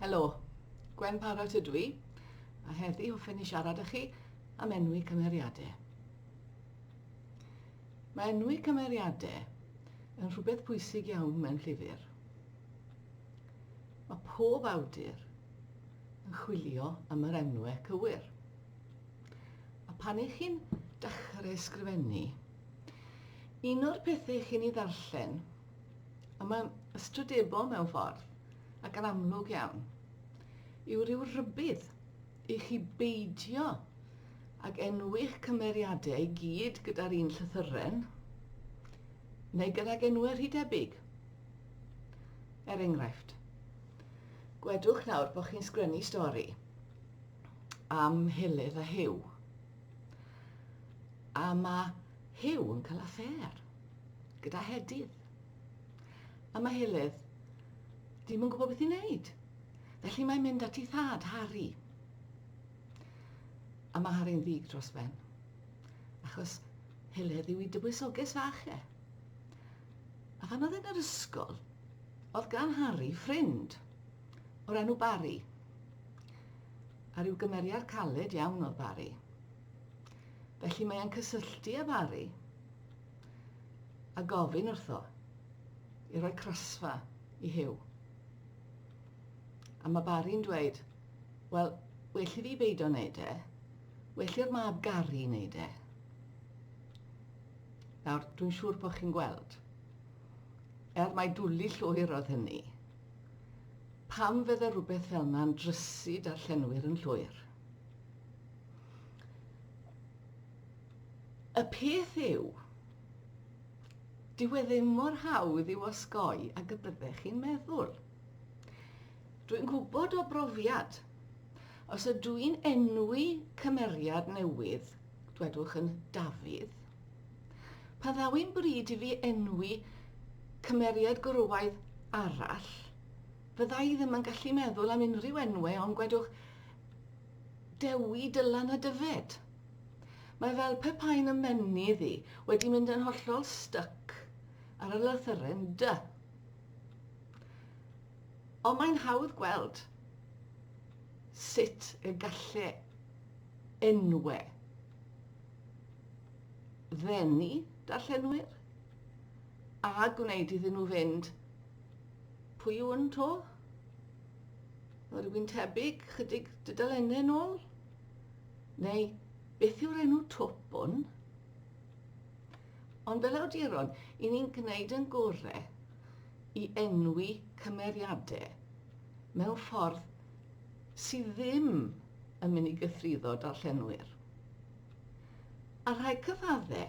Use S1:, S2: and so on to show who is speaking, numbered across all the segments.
S1: Helo, Gwen Parrott ydw i, a heddi hoffwn i siarad â chi am enwi cymeriadau. Mae enwi cymeriadau yn rhywbeth pwysig iawn mewn llyfr. Mae pob awdur yn chwilio am yr enwau cywir. A pan eich chi'n dechrau ysgrifennu, un o'r pethau chi'n ei ddarllen, a mae'n ystrydebol mewn ffordd, ac yn amlwg iawn, yw ryw rybydd i chi beidio ag enwi'ch cymeriadau i gyd gyda'r un llythyren, neu gydag enwau rhy debyg. Enghraifft, gwedwch nawr bod chi'n sgwennu stori am Helydd a Hyw, a mae Hyw yn cael affair gyda Hedydd, a mae Helydd ddim yn gwybod beth i'n wneud. Felly mae'n mynd at ei thad, Harry. A mae Harry'n ddig dros ben, achos Helydd yw ei dywysoges fach e. A fan oedd yn yr ysgol, oedd gan Harry ffrind o'r enw Barry. A ryw gymeriad caled iawn oedd Barry. Felly mae'n cysylltu â Barry a gofyn wrtho i roi crysfa i Hyw. A mae Barry'n dweud, wel, well i fi beidio wneud e, well i'r mab Gary wneud e. Nawr, dwi'n siŵr bod chi'n gweld, mai dwlu llwyr oedd hynny, pam fydde rhywbeth fel yna'n drysu darllenwyr yn llwyr. Y peth yw, dyw e ddim mor hawdd i'w osgoi ag y byddech chi'n meddwl. Dwi'n gwybod o brofiad, os ydw i'n enwi cymeriad newydd, dwedwch yn Dafydd, pan ddaw i'n bryd i fi enwi cymeriad gwrywaidd arall, fydda i ddim yn gallu meddwl am unrhyw enwau, ond gwedwch Dewi, Dylan a Dyfed. Mae fel pe pain ymennydd i wedi mynd yn hollol styc ar y lythyren dy. Ond mae'n hawdd gweld sut y gallai enwau ddenu darllenwyr a gwneud iddyn nhw fynd, pwy yw yn to? Mae rhywun tebyg chydig dydalennau nôl? Neu beth yw'r enw twp hwn? Ond fel awduron, i ni'n gwneud yn gorau i enwi cymeriadau mewn ffordd sydd ddim yn mynd i gythruddo darllenwyr. A rhai cyfaddau,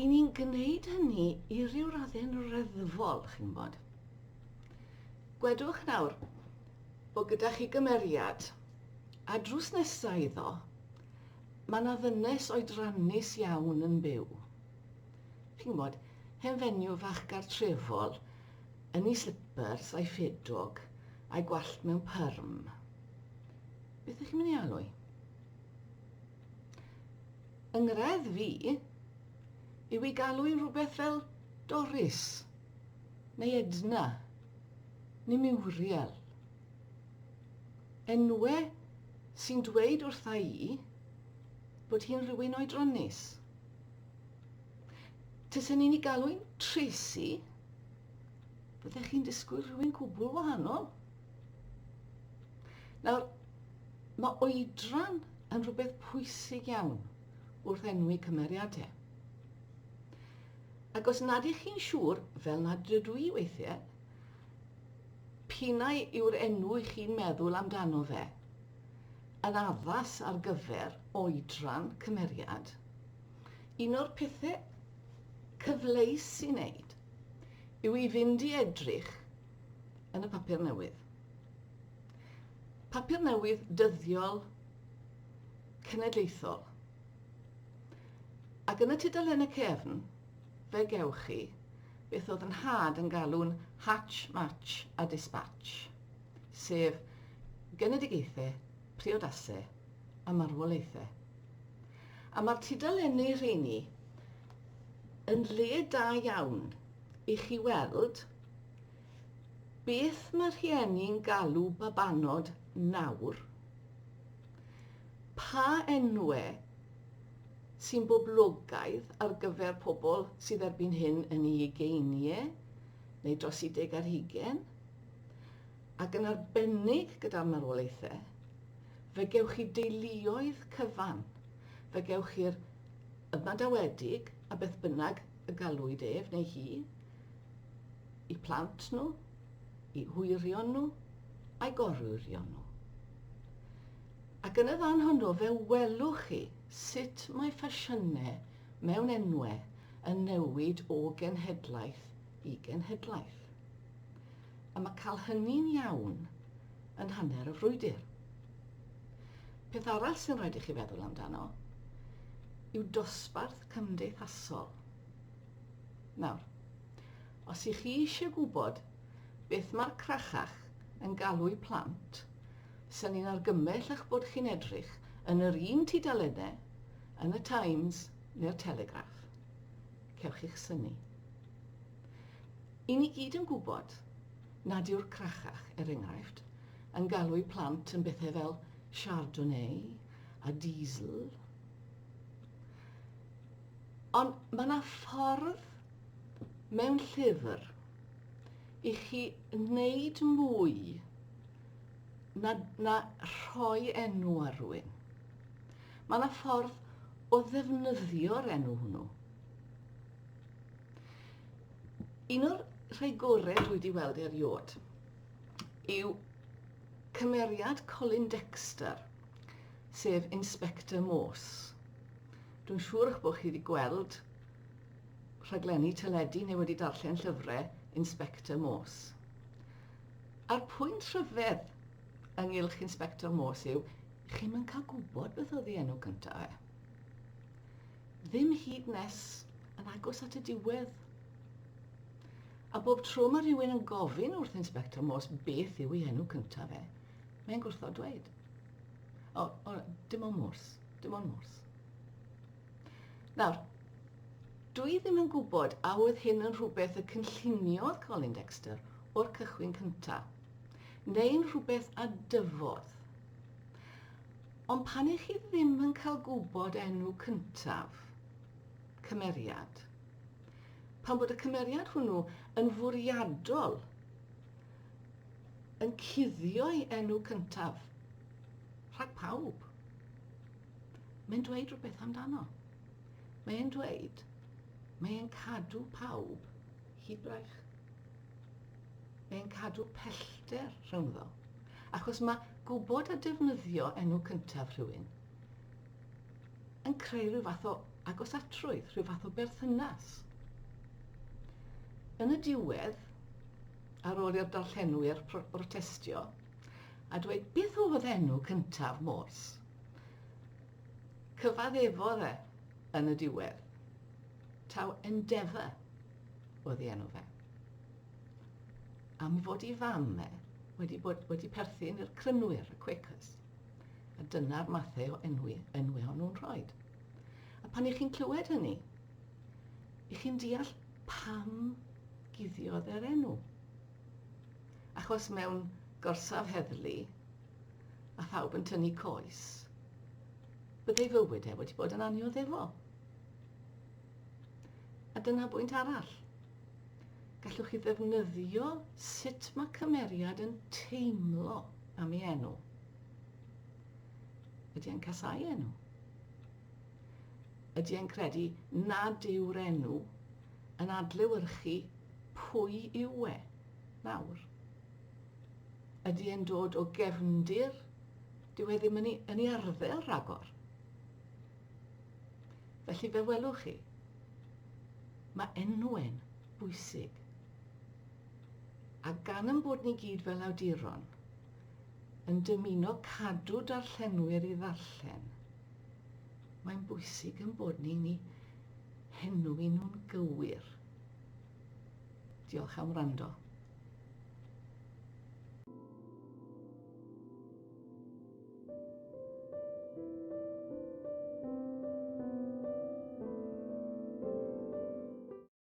S1: i ni'n gwneud hynny i ryw raddau'n reddfol, chi'n bod. Gwedwch nawr bod gyda chi gymeriad, a drws nesaf iddo, mae yna ddynes oedrannus iawn yn byw. Chi'n bod, henfennyw fach gartrefol, yn ei slipers a'i ffedog, a'i gwallt mewn pyrm. Beth ydych chi'n mynd i alw i? Yngredd fi yw i galw i rhywbeth fel Doris, neu Edna, neu Muriel. Enwau sy'n dweud wrtha i bod hi'n rhywun oedrannus. Tysyn ni'n ei galw i'n Tracy, byddech chi'n disgwyl rhywun cwbl wahanol. Nawr, mae oedran yn rhywbeth pwysig iawn wrth enwi cymeriadau. Ac os nad ych chi'n siŵr, fel nad ydw i weithiau, pinnau yw'r enw chi'n meddwl amdano fe, yn addas ar gyfer oedran cymeriad, un o'r pethau cyfleus i wneud yw i fynd i edrych yn y papur newydd. Papur newydd dyddiol cenedlaethol. Ac yn y tudalen y cefn, fe gewch chi beth oedd yn had yn galw'n hatch, match a dispatch, sef genedigaethau, priodasau a marwolaethau. A mae'r tudalenau rheini yn le da iawn i chi weld beth mae rhieni'n galw babanod nawr, pa enwau sy'n boblogaidd ar gyfer pobl sydd erbyn hyn yn ei ugeiniau neu dros 10 ac yn arbennig gyda'r marwolaethau, fe gewch chi deuluoedd cyfan, fe gewch chi'r ymadawiedig a beth bynnag y galwyd ef neu hi, i plant nhw, i hwyrion nhw, a'i gorwirion nhw. Ac yn y fan honno fe welwch chi sut mae ffasiynau mewn enwau yn newid o genhedlaeth i genhedlaeth. A mae cael hynny'n iawn yn hanner y frwydr. Peth arall sy'n rhaid i chi feddwl amdano yw dosbarth cymdeithasol. Nawr, os ych chi eisiau gwybod beth mae'r crachach yn galw i plant, sy'n ni'n argymell eich bod chi'n edrych yn yr un tudalennau, yn y Times neu'r Telegraph. Cewch i'ch syni. I ni gyd yn gwybod nad yw'r crachach, enghraifft, yn galw i plant yn bethau fel Chardonnay a Diesel. Ond mae yna ffordd mewn llyfr i chi wneud mwy na rhoi enw ar rhywun. Mae yna ffordd o ddefnyddio'r enw hwnnw. Un o'r rhai gorau dwi wedi weld eriod yw cymeriad Colin Dexter, sef Inspector Morse. Dwi'n siŵr eich bod chi wedi gweld rhaglenni teledu neu wedi darllen llyfrau Inspector Morse. A'r pwynt rhyfedd ynghylch Inspector Morse yw chi'm yn cael gwybod beth oedd ei enw cyntaf e. Ddim hyd nes yn agos at y diwedd. A bob tro mae rhywun yn gofyn wrth Inspector Morse beth yw ei enw cyntaf e, mae'n gwrthod dweud. Dim ond Morse, dim ond Morse. Nawr, dwi ddim yn gwybod a oedd hyn yn rhywbeth y cynlluniodd Colin Dexter o'r cychwyn cyntaf, neu'n rhywbeth a dyfodd. Ond pan ych chi ddim yn cael gwybod enw cyntaf, cymeriad, pan bod y cymeriad hwnnw yn fwriadol yn cuddio'i enw cyntaf rhag pawb, mae'n dweud rhywbeth amdano. Mae'n dweud, mae'n cadw pawb hyd braich. Mae'n cadw pellter rhyngddo. Achos mae gwybod a defnyddio enw cyntaf rhywun yn creu rhyw fath o agosatrwydd, rhyw fath o berthynas. Yn y diwedd, ar ôl i'r darllenwyr protestio, a dweud beth oedd enw cyntaf Morse, cyfaddefodd e yn y diwedd, taw Endeavour oedd ei enw fe. Am fod ei fam e wedi perthyn i'r crynwyr, y Quakers, a dyna'r mathau o enwau o'n nhw'n rhoi. A pan ych chi'n clywed hynny, ych chi'n deall pam guddiodd yr enw. Achos mewn gorsaf heddlu, a phawb yn tynnu coes, byddai fywyd e wedi bod yn annioddefol. A dyna bwynt arall. Gallwch chi ddefnyddio sut mae cymeriad yn teimlo am ei enw. Ydy e'n casau enw? Ydy e'n credu nad yw'r enw yn adlewyrchu pwy yw e nawr? Ydy e'n dod o gefndir, dyw e ddim yn ei arddel rhagor? Felly fe welwch chi, mae enwau'n bwysig. A gan yn bod ni gyd fel awduron yn dymuno cadw darllenwyr i ddarllen, mae'n bwysig yn bod ni'n henwi nhw'n gywir. Diolch am wrando.